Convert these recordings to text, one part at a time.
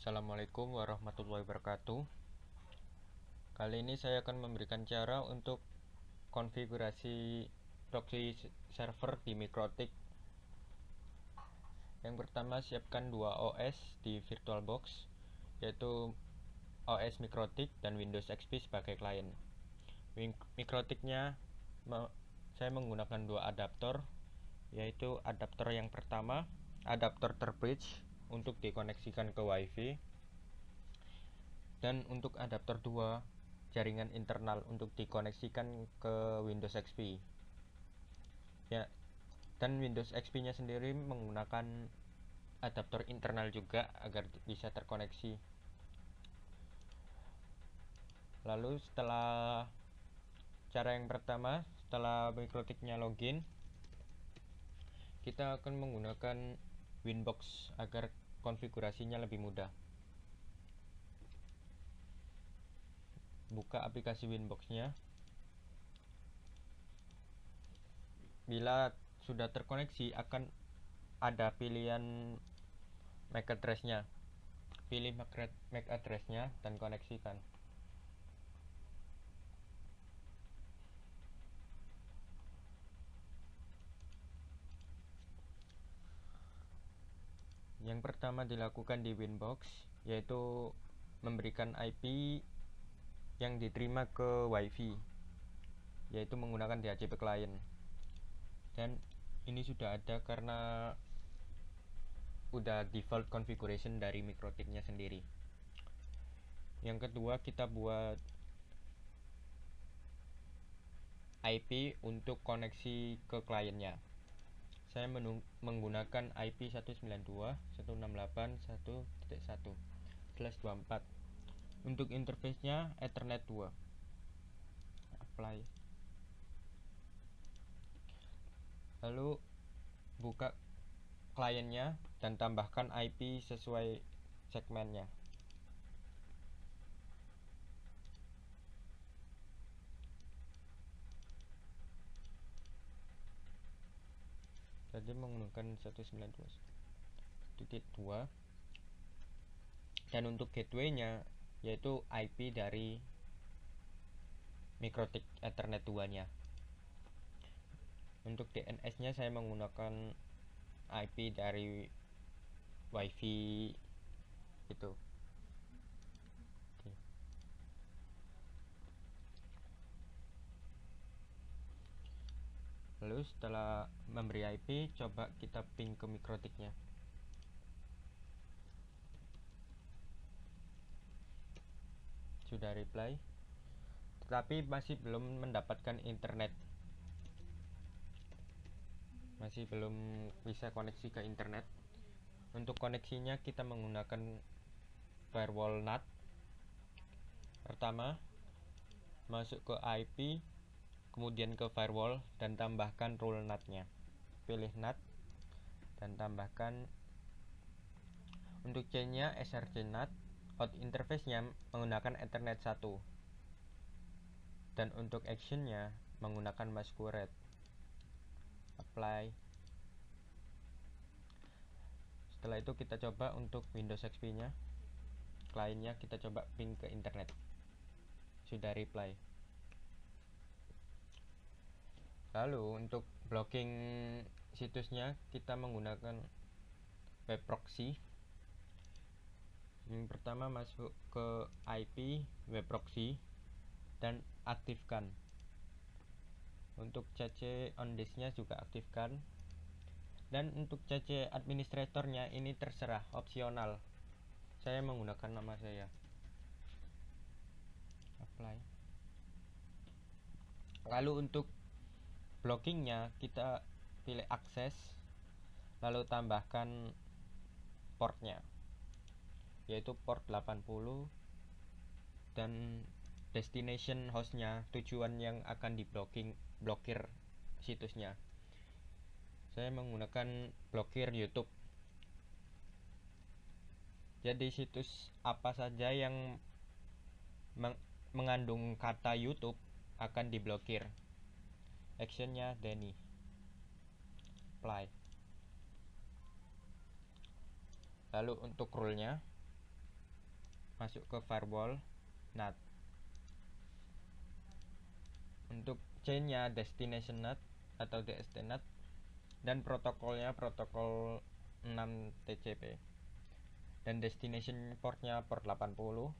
Assalamualaikum warahmatullahi wabarakatuh. Kali ini saya akan memberikan cara untuk konfigurasi proxy server di Mikrotik. Yang pertama, siapkan dua OS di VirtualBox, yaitu OS Mikrotik dan Windows XP sebagai klien. Mikrotiknya saya menggunakan dua adaptor, yaitu adaptor yang pertama, adaptor terbridge untuk dikoneksikan ke WiFi, dan untuk adaptor 2 jaringan internal untuk dikoneksikan ke Windows XP ya. Dan Windows XP nya sendiri menggunakan adaptor internal juga agar bisa terkoneksi. Lalu setelah cara yang pertama, setelah Mikrotiknya login, kita akan menggunakan Winbox agar konfigurasinya lebih mudah. Buka aplikasi Winbox-nya. Bila sudah terkoneksi, akan ada pilihan MAC address-nya. Pilih MAC address-nya dan koneksikan. Yang pertama dilakukan di Winbox, yaitu memberikan IP yang diterima ke WiFi, yaitu menggunakan DHCP client. Dan ini sudah ada karena udah default configuration dari Mikrotiknya sendiri. Yang kedua, kita buat IP untuk koneksi ke kliennya. Saya menggunakan IP 192.168.1.1/24. Untuk interface-nya Ethernet 2. Apply. Lalu buka kliennya dan tambahkan IP sesuai segmennya. Jadi menggunakan 192.2. Dan untuk gateway-nya yaitu IP dari Mikrotik Ethernet 2-nya. Untuk DNS-nya saya menggunakan IP dari WiFi itu. Oke. Lalu setelah memberi IP, coba kita ping ke Mikrotiknya. Sudah reply, tetapi masih belum mendapatkan internet. Masih belum bisa koneksi ke internet. Untuk koneksinya kita menggunakan firewall NAT. Pertama, masuk ke IP, kemudian ke firewall dan tambahkan rule NAT-nya. Pilih NAT dan tambahkan. Untuk chain-nya SRC NAT. Out interface-nya menggunakan Ethernet 1. Dan untuk action-nya menggunakan Masquerade. Apply. Setelah itu kita coba untuk Windows XP-nya. Kliennya kita coba ping ke internet. Sudah reply. Lalu untuk blocking situsnya kita menggunakan web proxy. Yang pertama, masuk ke IP web proxy dan aktifkan. Untuk CC on disk-nya juga aktifkan. Dan untuk CC administratornya ini terserah, opsional. Saya menggunakan nama saya. Apply. Lalu untuk blockingnya kita pilih akses, lalu tambahkan portnya, yaitu port 80, dan destination hostnya, tujuan yang akan blokir situsnya. Saya menggunakan blokir YouTube. Jadi situs apa saja yang mengandung kata YouTube akan diblokir. Actionnya Denny. Apply. Lalu untuk rule-nya masuk ke firewall NAT. Untuk chainnya destination NAT atau DST NAT, dan protokolnya protokol 6 TCP, dan destination portnya port 80,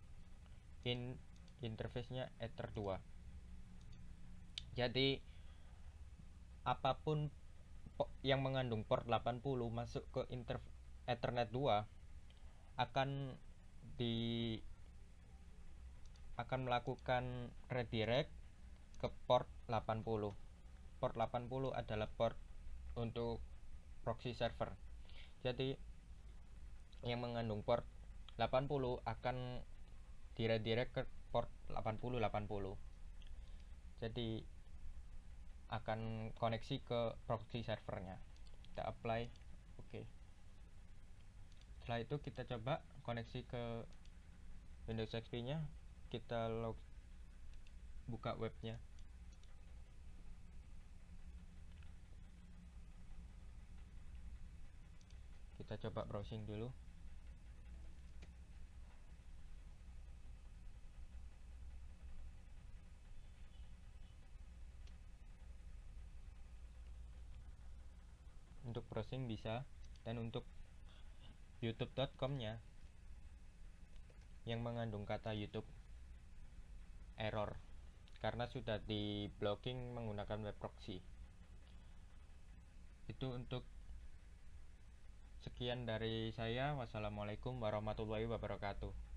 interface-nya Ether 2. Jadi apapun yang mengandung port 80 masuk ke Ethernet 2 akan melakukan redirect ke port 80. Port 80 adalah port untuk proxy server. Jadi yang mengandung port 80 akan diredirect ke port 80. Jadi akan koneksi ke proxy servernya. Kita apply, oke. Setelah itu kita coba koneksi ke Windows XP nya, kita buka webnya. Kita coba browsing dulu. Untuk browsing bisa, dan untuk youtube.com-nya yang mengandung kata YouTube error karena sudah di blocking menggunakan web proxy. Itu untuk sekian dari saya. Wassalamualaikum warahmatullahi wabarakatuh.